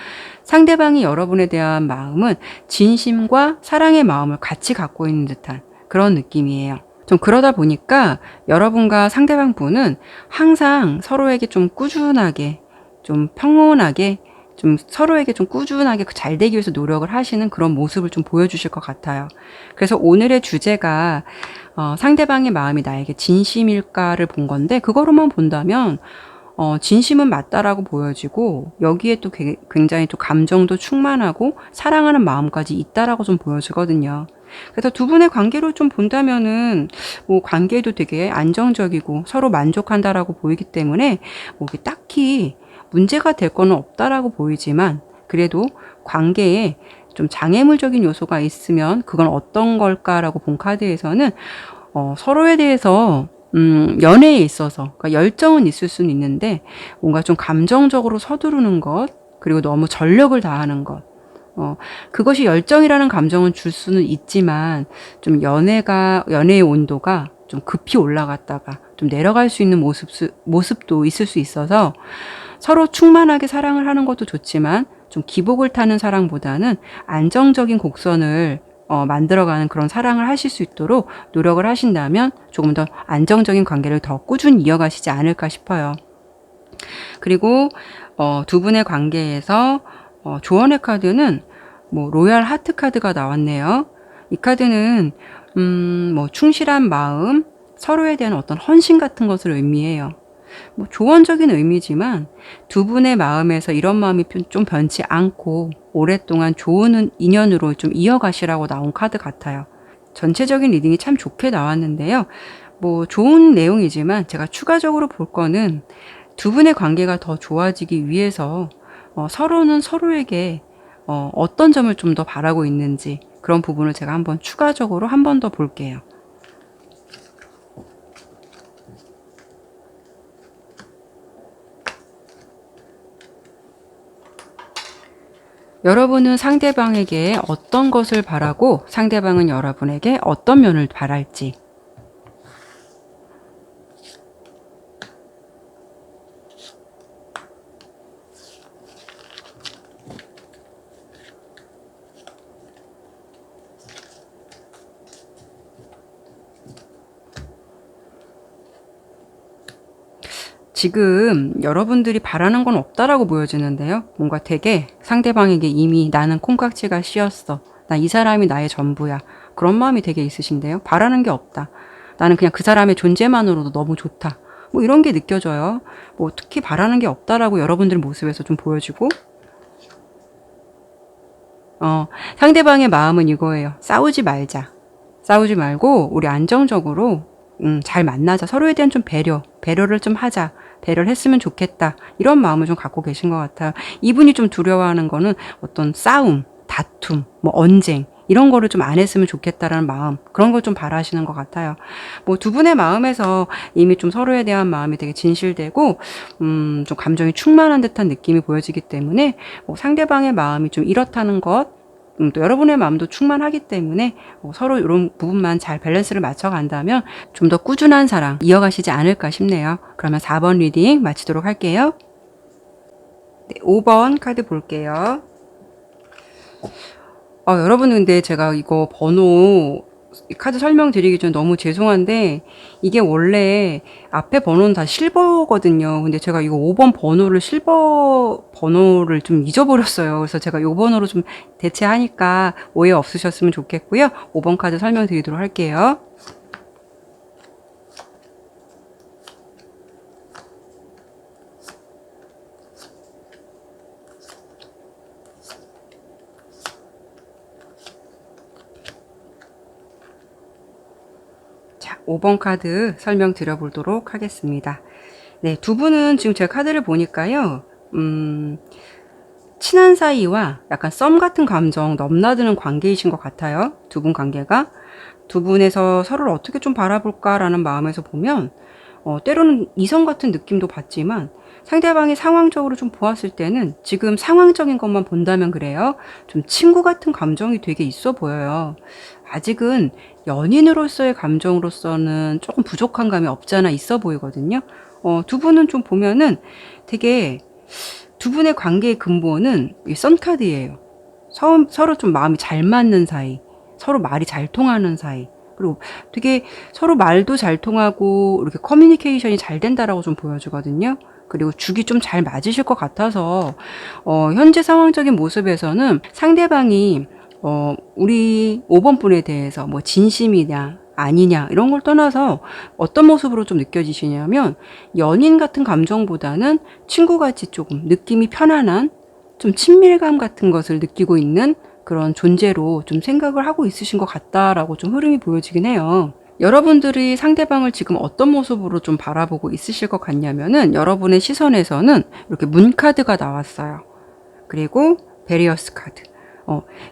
상대방이 여러분에 대한 마음은 진심과 사랑의 마음을 같이 갖고 있는 듯한 그런 느낌이에요. 좀 그러다 보니까 여러분과 상대방 분은 항상 서로에게 좀 꾸준하게, 좀 평온하게, 좀 서로에게 좀 꾸준하게 잘 되기 위해서 노력을 하시는 그런 모습을 좀 보여주실 것 같아요. 그래서 오늘의 주제가 상대방의 마음이 나에게 진심일까를 본 건데, 그거로만 본다면 진심은 맞다라고 보여지고 여기에 또 굉장히 또 감정도 충만하고 사랑하는 마음까지 있다라고 좀 보여지거든요. 그래서 두 분의 관계로 좀 본다면은 뭐 관계도 되게 안정적이고 서로 만족한다라고 보이기 때문에 뭐 딱히 문제가 될 거는 없다라고 보이지만, 그래도 관계에 좀 장애물적인 요소가 있으면 그건 어떤 걸까라고 본 카드에서는 서로에 대해서 연애에 있어서 그러니까 열정은 있을 수는 있는데 뭔가 좀 감정적으로 서두르는 것, 그리고 너무 전력을 다하는 것, 그것이 열정이라는 감정은 줄 수는 있지만 좀 연애의 온도가 좀 급히 올라갔다가 좀 내려갈 수 있는 모습도 있을 수 있어서 서로 충만하게 사랑을 하는 것도 좋지만 좀 기복을 타는 사랑보다는 안정적인 곡선을 만들어가는 그런 사랑을 하실 수 있도록 노력을 하신다면 조금 더 안정적인 관계를 더 꾸준히 이어가시지 않을까 싶어요. 그리고 두 분의 관계에서 조언의 카드는 뭐 로얄 하트 카드가 나왔네요. 이 카드는 뭐 충실한 마음, 서로에 대한 어떤 헌신 같은 것을 의미해요. 뭐 조언적인 의미지만 두 분의 마음에서 이런 마음이 좀 변치 않고 오랫동안 좋은 인연으로 좀 이어가시라고 나온 카드 같아요. 전체적인 리딩이 참 좋게 나왔는데요. 뭐 좋은 내용이지만 제가 추가적으로 볼 거는 두 분의 관계가 더 좋아지기 위해서 서로는 서로에게 어떤 점을 좀 더 바라고 있는지 그런 부분을 제가 한번 추가적으로 한 번 더 볼게요. 여러분은 상대방에게 어떤 것을 바라고 상대방은 여러분에게 어떤 면을 바랄지. 지금 여러분들이 바라는 건 없다라고 보여지는데요. 뭔가 되게 상대방에게 이미 나는 콩깍지가 씌었어. 나 이 사람이 나의 전부야. 그런 마음이 되게 있으신데요. 바라는 게 없다. 나는 그냥 그 사람의 존재만으로도 너무 좋다. 뭐 이런 게 느껴져요. 뭐 특히 바라는 게 없다라고 여러분들 모습에서 좀 보여지고, 상대방의 마음은 이거예요. 싸우지 말자. 싸우지 말고 우리 안정적으로 잘 만나자. 서로에 대한 좀 배려를 좀 하자. 배려를 했으면 좋겠다. 이런 마음을 좀 갖고 계신 것 같아요. 이분이 좀 두려워하는 거는 어떤 싸움, 다툼, 뭐 언쟁 이런 거를 좀 안 했으면 좋겠다라는 마음, 그런 걸 좀 바라시는 것 같아요. 뭐 두 분의 마음에서 이미 좀 서로에 대한 마음이 되게 진실되고 좀 감정이 충만한 듯한 느낌이 보여지기 때문에 뭐 상대방의 마음이 좀 이렇다는 것, 또 여러분의 마음도 충만하기 때문에 서로 이런 부분만 잘 밸런스를 맞춰간다면 좀 더 꾸준한 사랑 이어가시지 않을까 싶네요. 그러면 4번 리딩 마치도록 할게요. 네, 5번 카드 볼게요. 여러분, 근데 제가 이거 번호 카드 설명드리기 전 너무 죄송한데, 이게 원래 앞에 번호는 다 실버거든요. 근데 제가 이거 5번 번호를 실버 번호를 좀 잊어버렸어요. 그래서 제가 이 번호로 좀 대체하니까 오해 없으셨으면 좋겠고요. 5번 카드 설명드리도록 할게요. 자, 5번 카드 설명 드려보도록 하겠습니다. 네, 두 분은 지금 제 카드를 보니까요, 친한 사이와 약간 썸 같은 감정 넘나드는 관계이신 것 같아요. 두 분 관계가. 두 분에서 서로를 어떻게 좀 바라볼까라는 마음에서 보면, 때로는 이성 같은 느낌도 받지만, 상대방이 상황적으로 좀 보았을 때는 지금 상황적인 것만 본다면 그래요. 좀 친구 같은 감정이 되게 있어 보여요. 아직은 연인으로서의 감정으로서는 조금 부족한 감이 없잖아 있어 보이거든요. 두 분은 좀 보면은 되게 두 분의 관계의 근본은 이 썬카드예요. 서로 좀 마음이 잘 맞는 사이, 서로 말이 잘 통하는 사이, 그리고 되게 서로 말도 잘 통하고 이렇게 커뮤니케이션이 잘 된다라고 좀 보여주거든요. 그리고 죽이 좀 잘 맞으실 것 같아서 현재 상황적인 모습에서는 상대방이 우리 5번 분에 대해서 뭐 진심이냐 아니냐 이런 걸 떠나서 어떤 모습으로 좀 느껴지시냐면 연인 같은 감정보다는 친구같이 조금 느낌이 편안한 좀 친밀감 같은 것을 느끼고 있는 그런 존재로 좀 생각을 하고 있으신 것 같다라고 좀 흐름이 보여지긴 해요. 여러분들이 상대방을 지금 어떤 모습으로 좀 바라보고 있으실 것 같냐면은 여러분의 시선에서는 이렇게 문카드가 나왔어요. 그리고 베리어스 카드.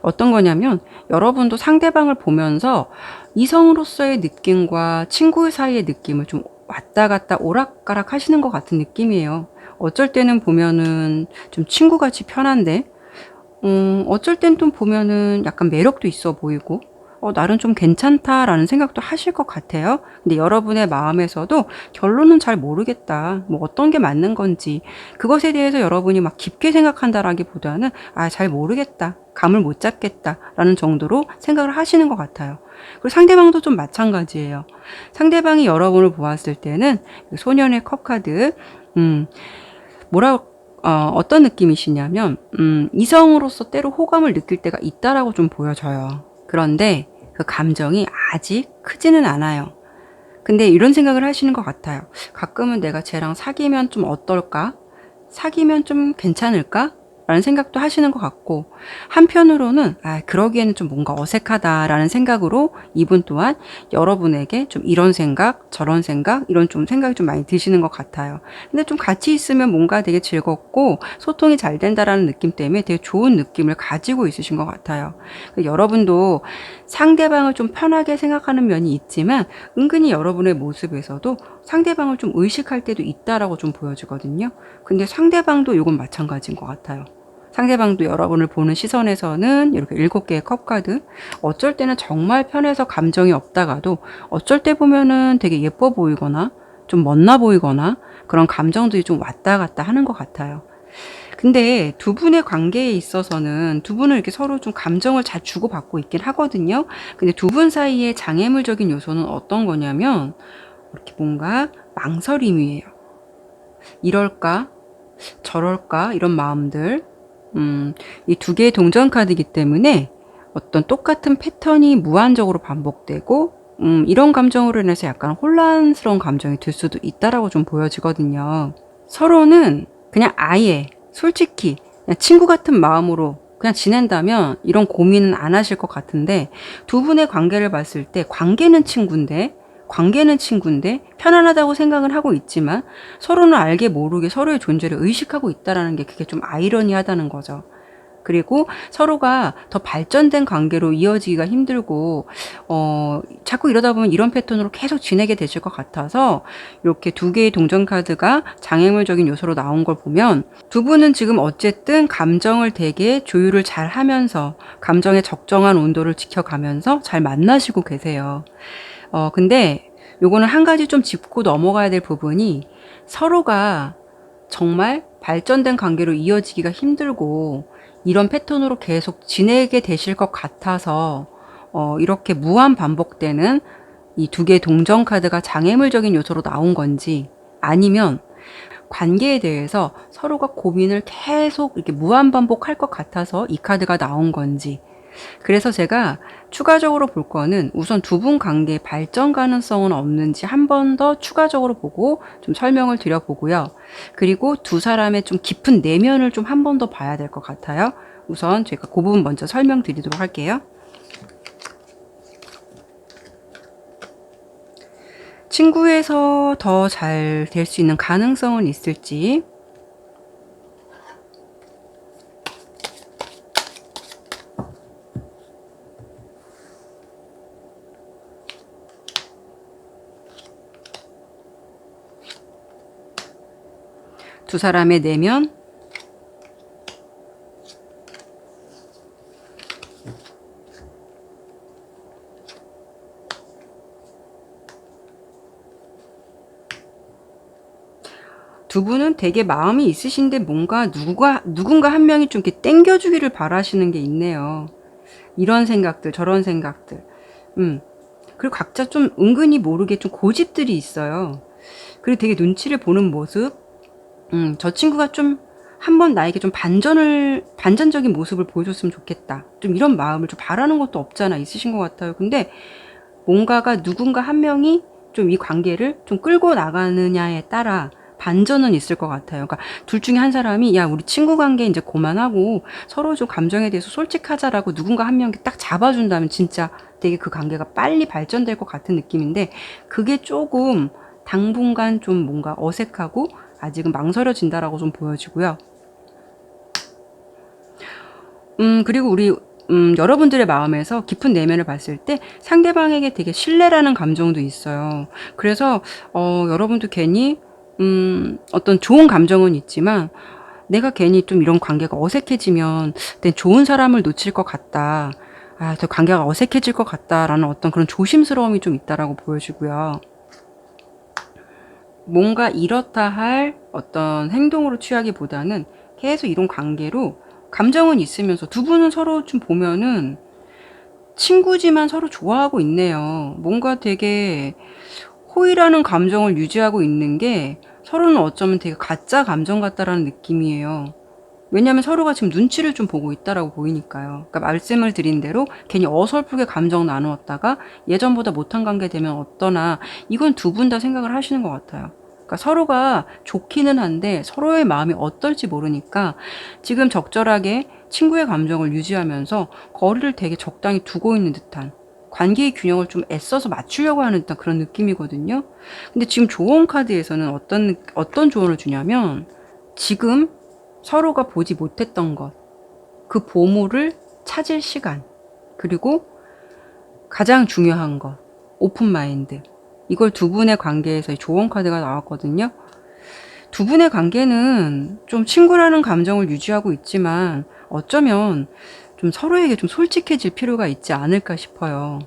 어떤 거냐면 여러분도 상대방을 보면서 이성으로서의 느낌과 친구 사이의 느낌을 좀 왔다 갔다 오락가락 하시는 것 같은 느낌이에요. 어쩔 때는 보면은 좀 친구같이 편한데, 어쩔 땐 또 보면은 약간 매력도 있어 보이고, 나름 좀 괜찮다라는 생각도 하실 것 같아요. 근데 여러분의 마음에서도 결론은 잘 모르겠다. 뭐 어떤 게 맞는 건지. 그것에 대해서 여러분이 막 깊게 생각한다라기보다는, 잘 모르겠다. 감을 못 잡겠다라는 정도로 생각을 하시는 것 같아요. 그리고 상대방도 좀 마찬가지예요. 상대방이 여러분을 보았을 때는 소년의 컵 카드, 어떤 느낌이시냐면, 이성으로서 때로 호감을 느낄 때가 있다라고 좀 보여져요. 그런데 그 감정이 아직 크지는 않아요. 근데 이런 생각을 하시는 것 같아요. 가끔은 내가 쟤랑 사귀면 좀 어떨까? 사귀면 좀 괜찮을까? 라는 생각도 하시는 것 같고, 한편으로는 그러기에는 좀 뭔가 어색하다라는 생각으로 이분 또한 여러분에게 좀 이런 생각 저런 생각 이런 좀 생각이 좀 많이 드시는 것 같아요. 근데 좀 같이 있으면 뭔가 되게 즐겁고 소통이 잘 된다라는 느낌 때문에 되게 좋은 느낌을 가지고 있으신 것 같아요. 여러분도 상대방을 좀 편하게 생각하는 면이 있지만 은근히 여러분의 모습에서도 상대방을 좀 의식할 때도 있다라고 좀 보여지거든요. 근데 상대방도 이건 마찬가지인 것 같아요. 상대방도 여러분을 보는 시선에서는 이렇게 7개의 컵카드, 어쩔 때는 정말 편해서 감정이 없다가도 어쩔 때 보면은 되게 예뻐 보이거나 좀 멋나 보이거나 그런 감정들이 좀 왔다 갔다 하는 것 같아요. 근데 두 분의 관계에 있어서는 두 분은 이렇게 서로 좀 감정을 잘 주고받고 있긴 하거든요. 근데 두 분 사이의 장애물적인 요소는 어떤 거냐면 이렇게 뭔가 망설임이에요. 이럴까? 저럴까? 이런 마음들. 이 두 개의 동전 카드이기 때문에 어떤 똑같은 패턴이 무한적으로 반복되고, 이런 감정으로 인해서 약간 혼란스러운 감정이 들 수도 있다라고 좀 보여지거든요. 서로는 그냥 아예 솔직히 그냥 친구 같은 마음으로 그냥 지낸다면 이런 고민은 안 하실 것 같은데, 두 분의 관계를 봤을 때 관계는 친구인데 편안하다고 생각을 하고 있지만 서로는 알게 모르게 서로의 존재를 의식하고 있다라는 게 그게 좀 아이러니하다는 거죠. 그리고 서로가 더 발전된 관계로 이어지기가 힘들고 자꾸 이러다 보면 이런 패턴으로 계속 지내게 되실 것 같아서 이렇게 두 개의 동전 카드가 장애물적인 요소로 나온 걸 보면 두 분은 지금 어쨌든 감정을 되게 조율을 잘 하면서 감정의 적정한 온도를 지켜가면서 잘 만나시고 계세요. 근데 요거는 한 가지 좀 짚고 넘어가야 될 부분이 서로가 정말 발전된 관계로 이어지기가 힘들고 이런 패턴으로 계속 지내게 되실 것 같아서 이렇게 무한 반복되는 이 두 개의 동전 카드가 장애물적인 요소로 나온 건지 아니면 관계에 대해서 서로가 고민을 계속 이렇게 무한 반복할 것 같아서 이 카드가 나온 건지 그래서 제가 추가적으로 볼 거는 우선 두 분 관계의 발전 가능성은 없는지 한 번 더 추가적으로 보고 좀 설명을 드려보고요. 그리고 두 사람의 좀 깊은 내면을 좀 한 번 더 봐야 될 것 같아요. 우선 제가 그 부분 먼저 설명드리도록 할게요. 친구에서 더 잘 될 수 있는 가능성은 있을지 두 사람의 내면 두 분은 되게 마음이 있으신데 뭔가 누군가 한 명이 좀 이렇게 땡겨주기를 바라시는 게 있네요. 이런 생각들, 저런 생각들. 그리고 각자 좀 은근히 모르게 좀 고집들이 있어요. 그리고 되게 눈치를 보는 모습. 저 친구가 좀 한번 나에게 좀 반전적인 모습을 보여줬으면 좋겠다. 좀 이런 마음을 좀 바라는 것도 없잖아 있으신 것 같아요. 근데 뭔가가 누군가 한 명이 좀 이 관계를 좀 끌고 나가느냐에 따라 반전은 있을 것 같아요. 그러니까 둘 중에 한 사람이 야 우리 친구 관계 이제 그만하고 서로 좀 감정에 대해서 솔직하자라고 누군가 한 명이 딱 잡아준다면 진짜 되게 그 관계가 빨리 발전될 것 같은 느낌인데 그게 조금 당분간 좀 뭔가 어색하고 아직은 망설여진다라고 좀 보여지고요. 그리고 우리 여러분들의 마음에서 깊은 내면을 봤을 때 상대방에게 되게 신뢰라는 감정도 있어요. 그래서 여러분도 괜히 어떤 좋은 감정은 있지만 내가 괜히 좀 이런 관계가 어색해지면 내 좋은 사람을 놓칠 것 같다. 아, 저 관계가 어색해질 것 같다라는 어떤 그런 조심스러움이 좀 있다라고 보여지고요. 뭔가 이렇다 할 어떤 행동으로 취하기보다는 계속 이런 관계로 감정은 있으면서 두 분은 서로 좀 보면은 친구지만 서로 좋아하고 있네요. 뭔가 되게 호의라는 감정을 유지하고 있는 게 서로는 어쩌면 되게 가짜 감정 같다라는 느낌이에요. 왜냐하면 서로가 지금 눈치를 좀 보고 있다라고 보이니까요. 그러니까 말씀을 드린 대로 괜히 어설프게 감정 나누었다가 예전보다 못한 관계 되면 어떠나 이건 두 분 다 생각을 하시는 것 같아요. 그러니까 서로가 좋기는 한데 서로의 마음이 어떨지 모르니까 지금 적절하게 친구의 감정을 유지하면서 거리를 되게 적당히 두고 있는 듯한 관계의 균형을 좀 애써서 맞추려고 하는 듯한 그런 느낌이거든요. 근데 지금 조언 카드에서는 어떤 조언을 주냐면 지금 서로가 보지 못했던 것, 그 보물을 찾을 시간, 그리고 가장 중요한 것, 오픈 마인드. 이걸 두 분의 관계에서 조언 카드가 나왔거든요. 두 분의 관계는 좀 친구라는 감정을 유지하고 있지만 어쩌면 좀 서로에게 좀 솔직해질 필요가 있지 않을까 싶어요.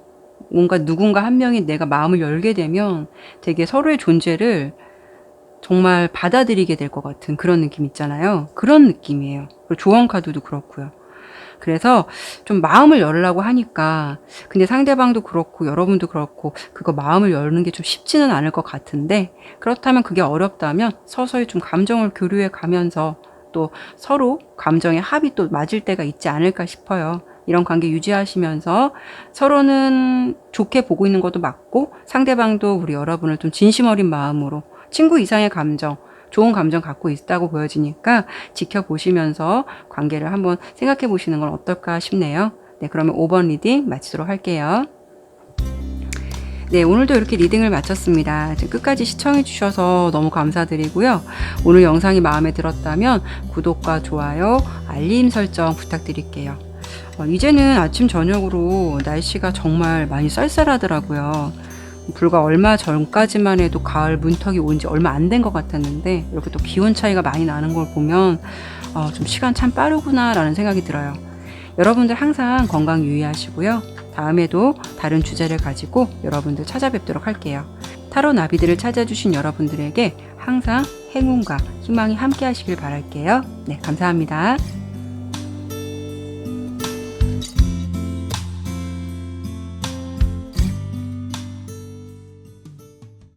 뭔가 누군가 한 명이 내가 마음을 열게 되면 되게 서로의 존재를 정말 받아들이게 될 것 같은 그런 느낌 있잖아요. 그런 느낌이에요. 그리고 조언 카드도 그렇고요. 그래서 좀 마음을 열으려고 하니까 근데 상대방도 그렇고 여러분도 그렇고 그거 마음을 여는 게 좀 쉽지는 않을 것 같은데 그렇다면 그게 어렵다면 서서히 좀 감정을 교류해 가면서 또 서로 감정의 합이 또 맞을 때가 있지 않을까 싶어요. 이런 관계 유지하시면서 서로는 좋게 보고 있는 것도 맞고 상대방도 우리 여러분을 좀 진심 어린 마음으로 친구 이상의 감정, 좋은 감정 갖고 있다고 보여지니까 지켜보시면서 관계를 한번 생각해 보시는 건 어떨까 싶네요. 네, 그러면 5번 리딩 마치도록 할게요. 네, 오늘도 이렇게 리딩을 마쳤습니다. 끝까지 시청해 주셔서 너무 감사드리고요. 오늘 영상이 마음에 들었다면 구독과 좋아요, 알림 설정 부탁드릴게요. 이제는 아침 저녁으로 날씨가 정말 많이 쌀쌀하더라고요. 불과 얼마 전까지만 해도 가을 문턱이 온 지 얼마 안 된 것 같았는데 이렇게 또 기온 차이가 많이 나는 걸 보면 좀 시간 참 빠르구나 라는 생각이 들어요. 여러분들 항상 건강 유의하시고요. 다음에도 다른 주제를 가지고 여러분들 찾아뵙도록 할게요. 타로 나비들을 찾아주신 여러분들에게 항상 행운과 희망이 함께 하시길 바랄게요. 네, 감사합니다.